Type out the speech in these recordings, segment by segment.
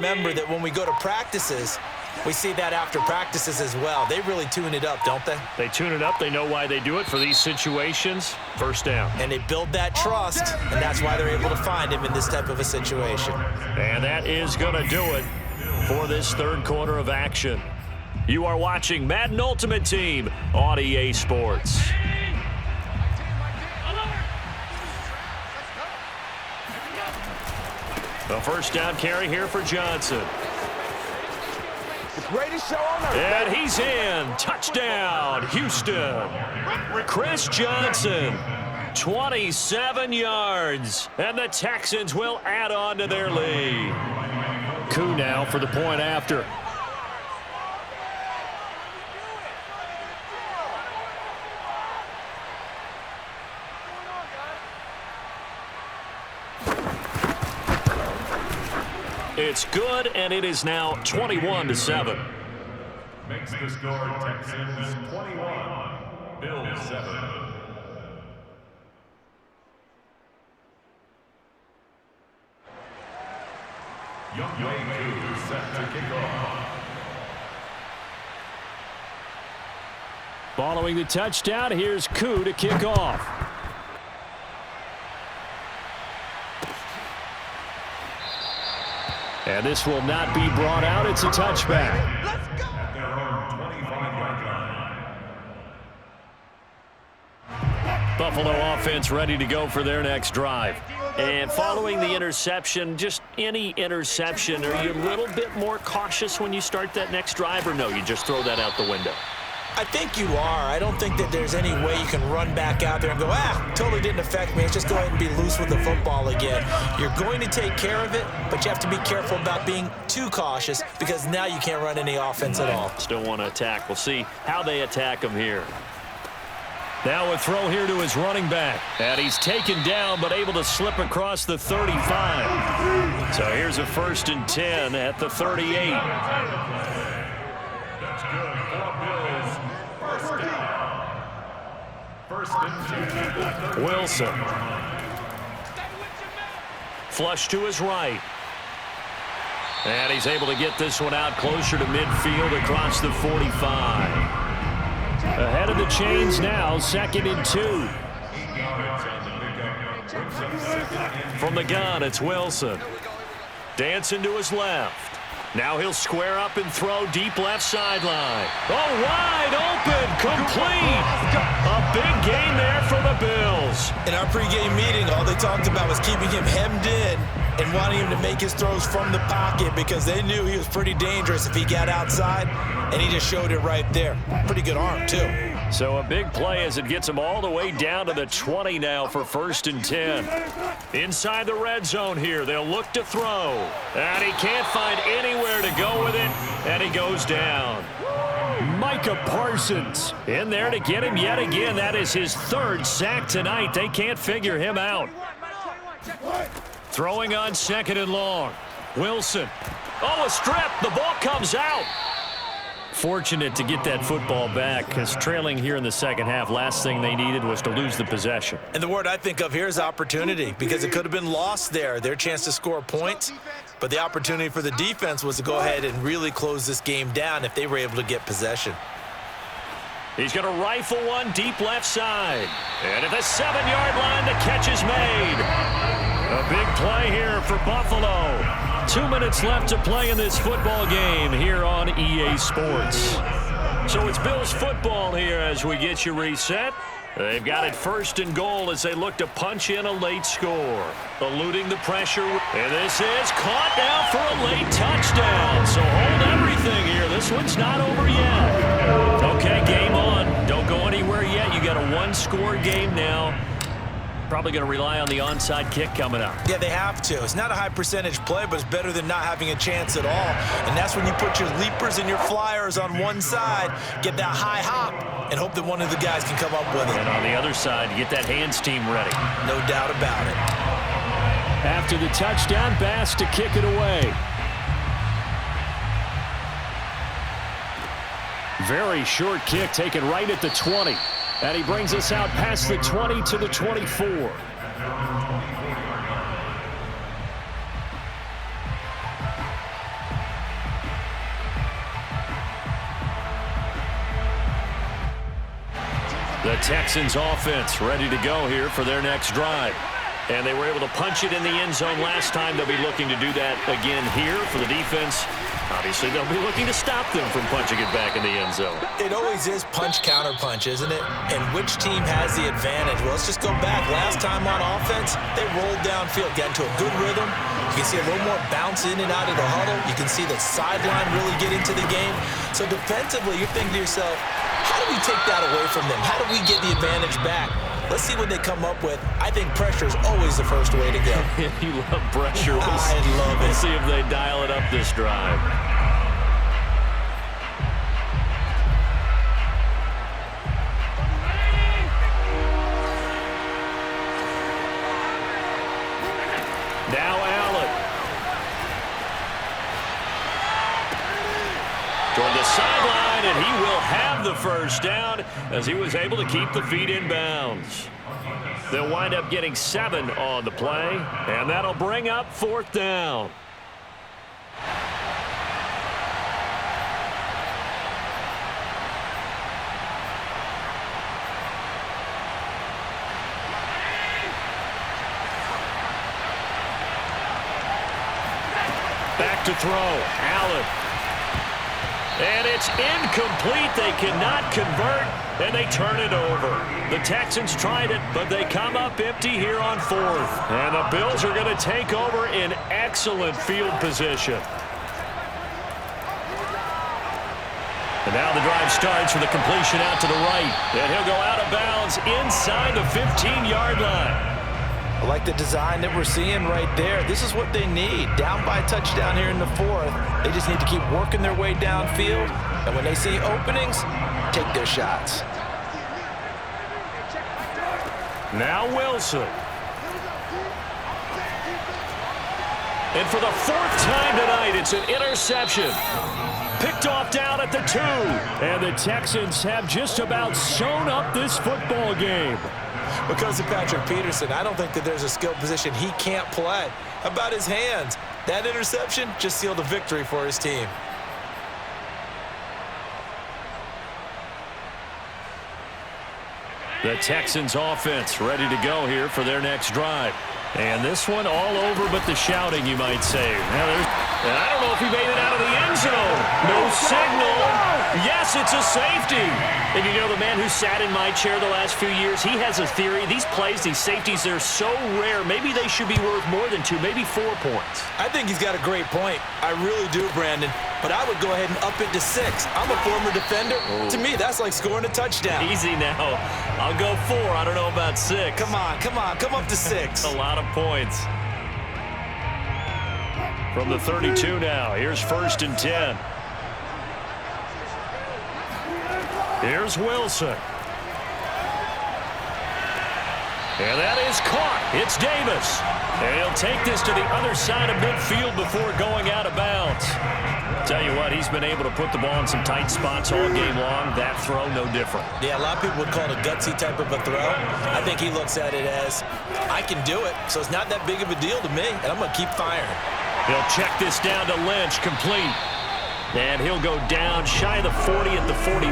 Remember that when we go to practices, we see that after practices as well. They really tune it up, don't they? They tune it up. They know why they do it for these situations. First down. And they build that trust, and that's why they're able to find him in this type of a situation. And that is going to do it for this third quarter of action. You are watching Madden Ultimate Team on EA Sports. The first down carry here for Johnson. The greatest show on earth. And he's in. Touchdown, Houston. Chris Johnson, 27 yards. And the Texans will add on to their lead. Coup now for the point after. It's good, and it is now 21-7. Makes the score Texans 21, Bills 7. Young Coup set to kick off. Following the touchdown, here's Coup to kick off. And this will not be brought out. It's a touchback. Let's go. At their own 25-yard line. Buffalo offense ready to go for their next drive. And following the interception, just any interception, are you a little bit more cautious when you start that next drive, or no, you just throw that out the window? I think you are. I don't think that there's any way you can run back out there and go, totally didn't affect me. Let's just go ahead and be loose with the football again. You're going to take care of it, but you have to be careful about being too cautious because now you can't run any offense at all. Still want to attack. We'll see how they attack him here. Now a throw here to his running back. And he's taken down but able to slip across the 35. So here's a 1st and 10 at the 38. That's good for Bills. First and 10. Wilson. Flush to his right. And he's able to get this one out closer to midfield across the 45. Ahead of the chains now, 2nd and 2. From the gun, it's Wilson. Dancing to his left. Now he'll square up and throw deep left sideline. Oh, wide open, complete. A big gain there for the Bills. In our pregame meeting, all they talked about was keeping him hemmed in and wanting him to make his throws from the pocket because they knew he was pretty dangerous if he got outside, and he just showed it right there. Pretty good arm, too. So a big play as it gets him all the way down to the 20 now for 1st and 10. Inside the red zone here, they'll look to throw. And he can't find anywhere to go with it, and he goes down. Micah Parsons in there to get him yet again. That is his 3rd sack tonight. They can't figure him out. Throwing on 2nd and long. Wilson. Oh, a strip. The ball comes out. Fortunate to get that football back because trailing here in the second half, last thing they needed was to lose the possession. And the word I think of here is opportunity because it could have been lost there, their chance to score points. But the opportunity for the defense was to go ahead and really close this game down if they were able to get possession. He's going to rifle one deep left side. And at the 7-yard line, the catch is made. A big play here for Buffalo. 2 minutes left to play in this football game here on EA Sports. So it's Bills football here as we get you reset. They've got it 1st and goal as they look to punch in a late score. Eluding the pressure. And this is caught now for a late touchdown. So hold everything here. This one's not over yet. Okay, game on. Don't go anywhere yet. You got a 1-score game now. Probably going to rely on the onside kick coming up. Yeah, they have to. It's not a high percentage play, but it's better than not having a chance at all. And that's when you put your leapers and your flyers on one side, get that high hop, and hope that one of the guys can come up with it. And on the other side, get that hands team ready. No doubt about it. After the touchdown, Bass to kick it away. Very short kick taken right at the 20. And he brings us out past the 20 to the 24. The Texans offense ready to go here for their next drive. And they were able to punch it in the end zone last time. They'll be looking to do that again here for the defense. Obviously, they'll be looking to stop them from punching it back in the end zone. It always is punch-counter-punch, isn't it? And which team has the advantage? Well, let's just go back. Last time on offense, they rolled downfield, got into a good rhythm. You can see a little more bounce in and out of the huddle. You can see the sideline really get into the game. So defensively, you're thinking to yourself, how do we take that away from them? How do we get the advantage back? Let's see what they come up with. I think pressure is always the first way to go. You love pressure. I love it. We'll see if they dial it up this drive. Now Allen. Toward the sideline, and he will have the first down as he was able to keep the feet in bounds. They'll wind up getting 7 on the play, and that'll bring up 4th down. Back to throw. Allen. And it's incomplete. They cannot convert, and they turn it over. The Texans tried it, but they come up empty here on 4th. And the Bills are going to take over in excellent field position. And now the drive starts with a completion out to the right. And he'll go out of bounds inside the 15-yard line. I like the design that we're seeing right there. This is what they need. Down by a touchdown here in the 4th. They just need to keep working their way downfield. And when they see openings, take their shots. Now Wilson. And for the 4th time tonight, it's an interception. Picked off down at the 2. And the Texans have just about sewn up this football game. Because of Patrick Peterson, I don't think that there's a skill position he can't play. How about his hands? That interception just sealed a victory for his team. The Texans offense ready to go here for their next drive. And this one all over but the shouting, you might say. And I don't know if he made it out of the end zone. No signal. Yes, it's a safety. And you know, the man who sat in my chair the last few years, he has a theory. These plays, these safeties, they're so rare. Maybe they should be worth more than 2, maybe 4 points. I think he's got a great point. I really do, Brandon. But I would go ahead and up it to 6. I'm a former defender. To me, that's like scoring a touchdown. Easy now. I'll go 4. I don't know about 6. Come on. Come up to 6. A lot of points. From the 32 now. Here's 1st and 10. Here's Wilson. And that is caught. It's Davis. And he'll take this to the other side of midfield before going out of bounds. Tell you what, he's been able to put the ball in some tight spots all game long. That throw, no different. Yeah, a lot of people would call it a gutsy type of a throw. I think he looks at it as, I can do it, so it's not that big of a deal to me, and I'm going to keep firing. He'll check this down to Lynch, complete. And he'll go down shy of the 40 at the 41.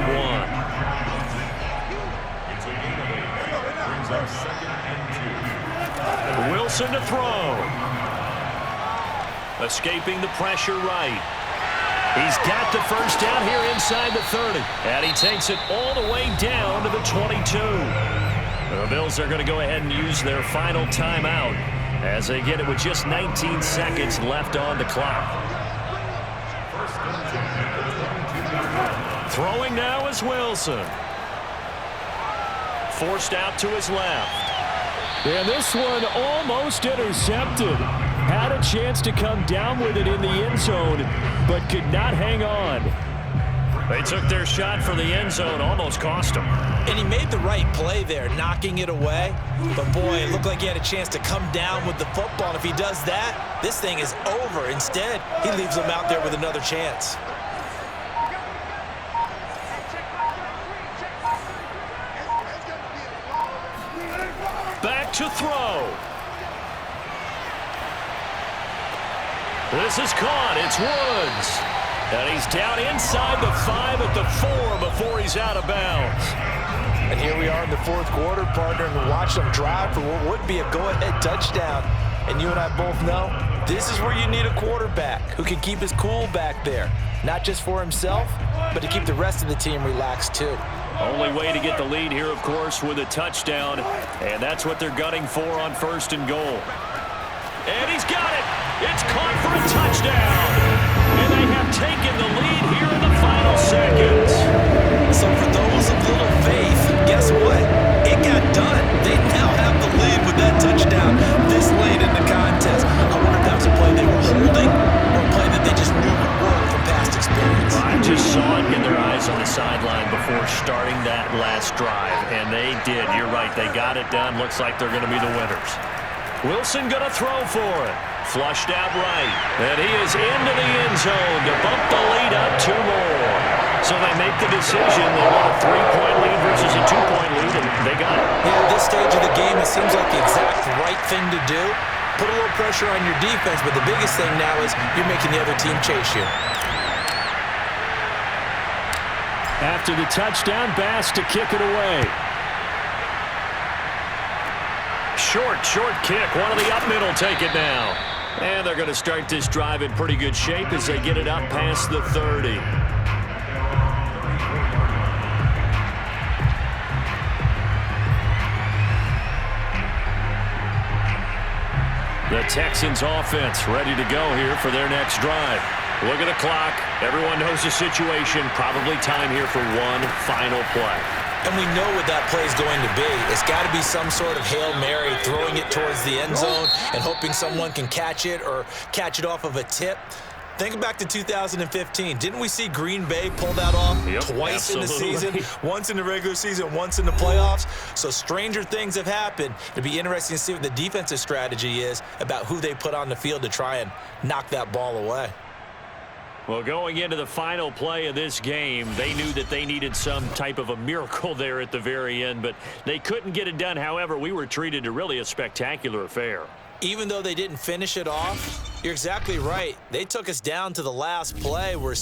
Wilson to throw. Escaping the pressure right. He's got the first down here inside the 30. And he takes it all the way down to the 22. The Bills are going to go ahead and use their final timeout as they get it with just 19 seconds left on the clock. Throwing now is Wilson. Forced out to his left. And this one almost intercepted. Had a chance to come down with it in the end zone, but could not hang on. They took their shot for the end zone, almost cost him. And he made the right play there, knocking it away. But, boy, it looked like he had a chance to come down with the football. And if he does that, this thing is over. Instead, he leaves him out there with another chance. Back to throw. This is caught. It's Woods. And he's down inside the 5 at the 4 before he's out of bounds. And here we are in the fourth quarter, partner, and watch them drive for what would be a go-ahead touchdown. And you and I both know this is where you need a quarterback who can keep his cool back there, not just for himself, but to keep the rest of the team relaxed too. Only way to get the lead here, of course, with a touchdown, and that's what they're gunning for on 1st and goal. And he's got it. It's caught for a touchdown. And they have taken the lead here in the final seconds. So for those of little faith, guess what? It got done. They now have the lead with that touchdown this late in the contest. I wonder if that's a play they were holding or a play that they just knew would work from past experience. I just saw it in their eyes on the sideline before starting that last drive, and they did. You're right. They got it done. Looks like they're going to be the winners. Wilson going to throw for it. Flushed out right. And he is into the end zone to bump the lead up 2 more. So they make the decision. They want a 3-point lead versus a 2-point lead, and they got it. Yeah, at this stage of the game, it seems like the exact right thing to do. Put a little pressure on your defense, but the biggest thing now is you're making the other team chase you. After the touchdown, Bass to kick it away. Short kick. One of the up middle take it now. And they're going to start this drive in pretty good shape as they get it up past the 30. The Texans offense ready to go here for their next drive. Look at the clock. Everyone knows the situation. Probably time here for one final play. And we know what that play is going to be. It's got to be some sort of Hail Mary, throwing it towards the end zone and hoping someone can catch it or catch it off of a tip. Think back to 2015. Didn't we see Green Bay pull that off twice in the season? Once in the regular season, once in the playoffs. So stranger things have happened. It'll be interesting to see what the defensive strategy is about who they put on the field to try and knock that ball away. Well, going into the final play of this game, they knew that they needed some type of a miracle there at the very end, but they couldn't get it done. However, we were treated to really a spectacular affair. Even though they didn't finish it off, you're exactly right. They took us down to the last play where